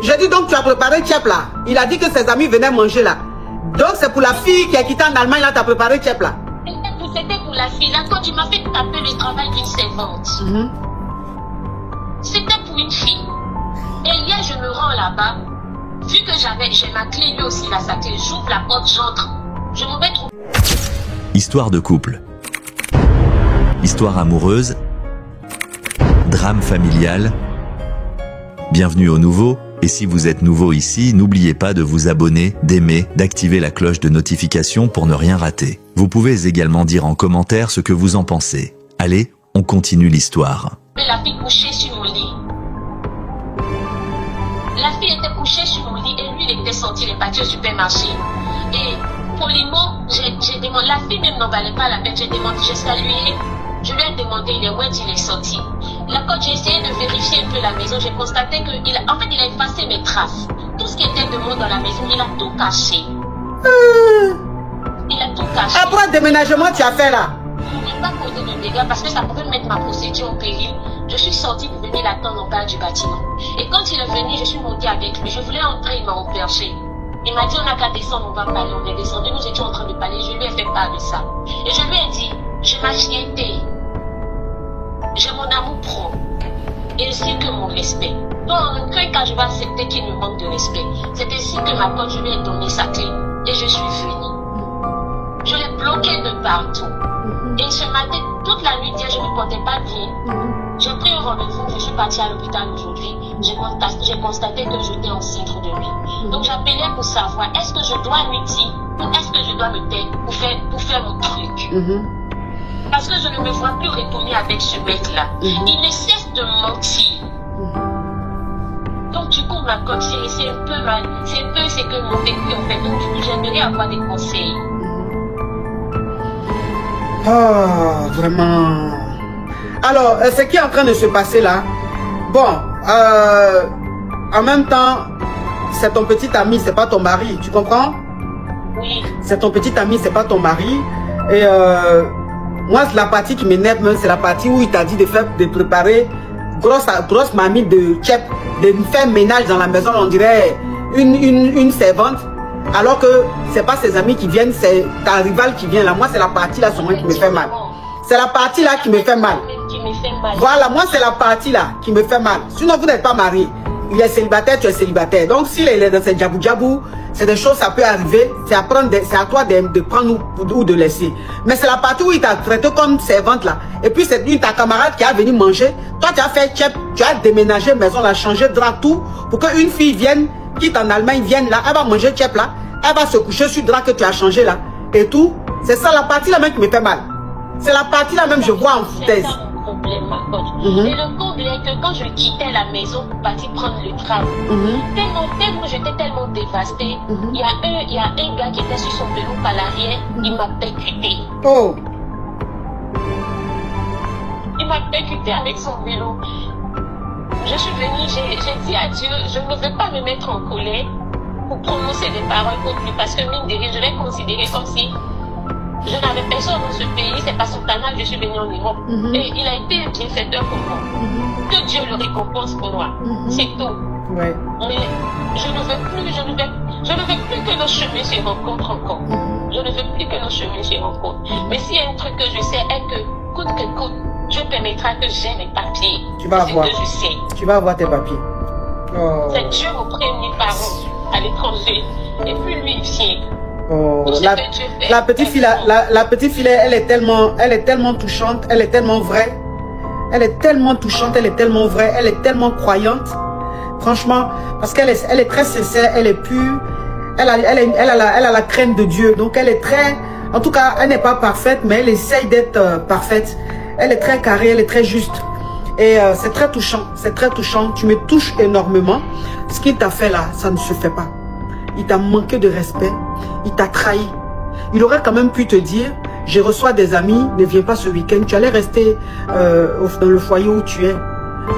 J'ai dit donc tu as préparé Tchèp là. Il a dit que ses amis venaient manger là. Donc c'est pour la fille qui est quittée en Allemagne là, tu as préparé Tchèp là. C'était pour la fille. Là, quand tu m'as fait taper le travail d'une servante, c'était pour une fille. Et hier, je me rends là-bas. Vu que j'ai ma clé, lui aussi, il a sa clé. J'ouvre la porte, j'entre. Je me mets trop. Histoire de couple. Histoire amoureuse. Drame familial. Bienvenue au nouveau. Et si vous êtes nouveau ici, n'oubliez pas de vous abonner, d'aimer, d'activer la cloche de notification pour ne rien rater. Vous pouvez également dire en commentaire ce que vous en pensez. Allez, on continue l'histoire. La fille couchée sur mon lit. La fille était couchée sur mon lit et lui, il était sorti, il est parti au supermarché. Et poliment, j'ai demandé, la fille même n'en valait pas la peine, j'ai demandé, j'ai salué. Je lui ai demandé, il est où il est sorti. Là, quand j'ai essayé de vérifier un peu la maison, j'ai constaté qu'il a effacé mes traces. Tout ce qui était de moi dans la maison, il a tout caché. Il a tout caché. Après le déménagement, tu as fait là? Je n'ai pas causé de dégâts parce que ça pouvait mettre ma procédure en péril. Je suis sortie pour venir l'attendre en bas du bâtiment. Et quand il est venu, je suis montée avec lui. Je voulais entrer, il m'a empêché. Il m'a dit, on n'a qu'à descendre, on va parler. On est descendu, nous étions en train de parler. Je lui ai fait part de ça. Et je lui ai dit, je m'achetais. J'ai mon amour propre, ainsi que mon respect. Donc, en aucun cas, je vais accepter qu'il me manque de respect. C'est ainsi que ma pote, je lui ai donné sa clé. Et je suis venue. Je l'ai bloqué de partout. Et ce matin, toute la nuit, je ne me portais pas bien. J'ai pris un rendez-vous, je suis partie à l'hôpital aujourd'hui. J'ai constaté que j'étais enceinte de lui. Donc, j'appelais pour savoir, est-ce que je dois lui dire ou est-ce que je dois me taire pour faire mon truc. Parce que je ne me vois plus retourner avec ce mec-là. Il ne cesse de mentir. Donc, du coup, ma coach, c'est un peu mal. C'est un peu ce que mon vécu en fait. Donc, du coup, j'aimerais avoir des conseils. Oh, vraiment. Alors, ce qui est en train de se passer là, bon, en même temps, c'est ton petit ami, c'est pas ton mari, tu comprends? Oui. C'est ton petit ami, c'est pas ton mari. Et moi, la partie qui m'énerve, c'est la partie où il t'a dit de préparer grosse mamie de Tchèp, de faire ménage dans la maison, on dirait une servante, alors que c'est pas ses amis qui viennent, c'est ta rivale qui vient là. Moi, c'est la partie là seulement qui me fait mal. C'est la partie là qui me fait mal. Voilà, moi, c'est la partie là qui me fait mal. Sinon, vous n'êtes pas marié. Il est célibataire, tu es célibataire. Donc, s'il est dans ce djabou-djabou, c'est des choses, ça peut arriver. C'est à toi de prendre ou de laisser. Mais c'est la partie où il t'a traité comme servante là. Et puis, c'est ta camarade qui a venu manger. Toi, tu as fait Tchèp, tu as déménagé maison, là, changé de drap, tout. Pour qu'une fille vienne, quitte en Allemagne, vienne là, elle va manger Tchèp là. Elle va se coucher sur le drap que tu as changé là. Et tout. C'est ça, la partie là même qui me fait mal. C'est la partie là même, je vois en foutaise. Problème, ma coach. Et le comble est que quand je quittais la maison pour partir prendre le tram, tellement j'étais tellement dévastée, il y a un gars qui était sur son vélo par l'arrière, il m'a percuté. Oh. Il m'a percuté avec son vélo. Je suis venue, j'ai dit à Dieu, je ne vais pas me mettre en colère pour prononcer des paroles contre lui parce que mine de rien, je l'ai considéré comme si je n'avais personne dans ce pays, c'est par son canal que je suis venue en Europe. Et il a été un bienfaiteur pour moi. Que Dieu le récompense pour moi. C'est tout. Ouais. Mais je ne veux plus que nos chemins se rencontrent encore. Je ne veux plus que nos chemins se rencontrent. Mais s'il y a un truc que je sais est que, coûte que coûte, Dieu permettra que j'ai mes papiers. Tu vas avoir. Que je sais. Tu vas avoir tes papiers. Oh. C'est Dieu mon premier parent à l'étranger. Et puis lui, il vient. Oh, la petite fille, la petite fille, elle est tellement touchante, elle est tellement vraie. Elle est tellement touchante, elle est tellement vraie, elle est tellement croyante. Franchement, parce qu'elle est très sincère, elle est pure. Elle a la crainte de Dieu. Donc elle est très, en tout cas, elle n'est pas parfaite, mais elle essaye d'être parfaite. Elle est très carrée, elle est très juste. Et c'est très touchant, c'est très touchant. Tu me touches énormément. Ce qu'il t'a fait là, ça ne se fait pas. Il t'a manqué de respect. Il t'a trahi. Il aurait quand même pu te dire, je reçois des amis, ne viens pas ce week-end. Tu allais rester dans le foyer où tu es.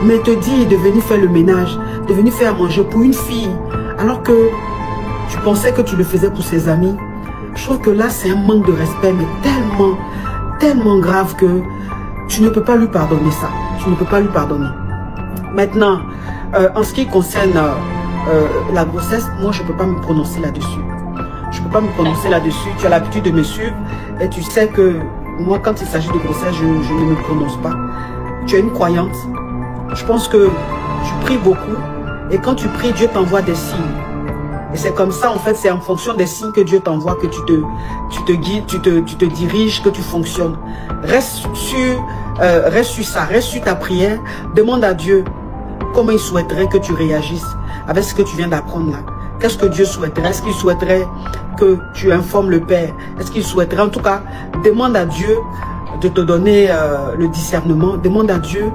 Mais te dire de venir faire le ménage, de venir faire manger pour une fille, alors que tu pensais que tu le faisais pour ses amis. Je trouve que là, c'est un manque de respect, mais tellement grave que tu ne peux pas lui pardonner ça. Tu ne peux pas lui pardonner. Maintenant, en ce qui concerne la grossesse, moi, je ne peux pas me prononcer là-dessus. Je ne peux pas me prononcer là-dessus. Tu as l'habitude de me suivre et tu sais que moi, quand il s'agit de grossesse, je ne me prononce pas. Tu es une croyante. Je pense que tu pries beaucoup et quand tu pries, Dieu t'envoie des signes. Et c'est comme ça, en fait, c'est en fonction des signes que Dieu t'envoie que tu te guides, tu te diriges, que tu fonctionnes. Reste sur ça, reste sur ta prière. Demande à Dieu comment il souhaiterait que tu réagisses avec ce que tu viens d'apprendre là. Qu'est-ce que Dieu souhaiterait? Est-ce qu'il souhaiterait que tu informes le Père? Est-ce qu'il souhaiterait, en tout cas, demande à Dieu de te donner le discernement. Demande à Dieu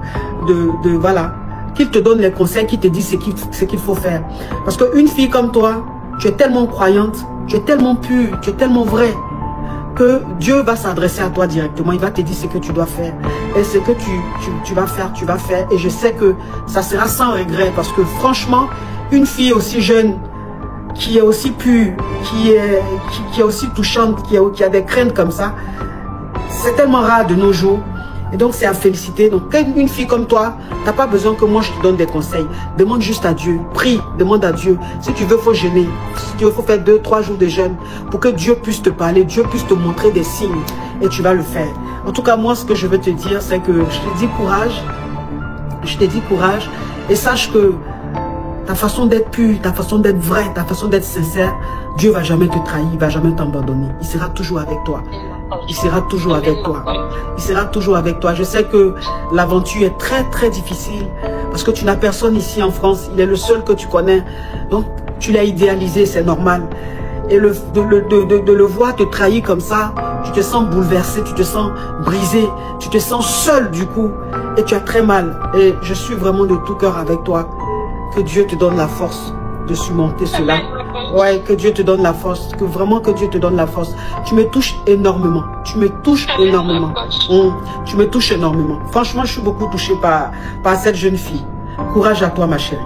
voilà, qu'il te donne les conseils, qu'il te dise ce qu'il faut faire. Parce qu'une fille comme toi, tu es tellement croyante, tu es tellement pure, tu es tellement vraie, que Dieu va s'adresser à toi directement. Il va te dire ce que tu dois faire. Et ce que tu vas faire, tu vas faire. Et je sais que ça sera sans regret. Parce que franchement, une fille aussi jeune, qui est aussi pure, qui est aussi touchante, qui a des craintes comme ça, c'est tellement rare de nos jours. Et donc, c'est à féliciter. Donc, une fille comme toi, tu n'as pas besoin que moi, je te donne des conseils. Demande juste à Dieu. Prie, demande à Dieu. Si tu veux, il faut jeûner. Si tu veux, il faut faire 2-3 jours de jeûne pour que Dieu puisse te parler, Dieu puisse te montrer des signes. Et tu vas le faire. En tout cas, moi, ce que je veux te dire, c'est que je te dis courage. Je te dis courage. Et sache que ta façon d'être pure, ta façon d'être vraie, ta façon d'être sincère, Dieu ne va jamais te trahir, il ne va jamais t'abandonner. Il sera toujours avec toi. Il sera toujours avec toi. Il sera toujours avec toi. Je sais que l'aventure est très très difficile parce que tu n'as personne ici en France. Il est le seul que tu connais. Donc tu l'as idéalisé, c'est normal. Et de le voir te trahir comme ça, tu te sens bouleversé, tu te sens brisé, tu te sens seul du coup. Et tu as très mal. Et je suis vraiment de tout cœur avec toi. Que Dieu te donne la force de surmonter cela. Ouais, que Dieu te donne la force. Que vraiment que Dieu te donne la force. Tu me touches énormément. Tu me touches énormément. Tu me touches énormément. Franchement, je suis beaucoup touchée par cette jeune fille. Courage à toi, ma chérie.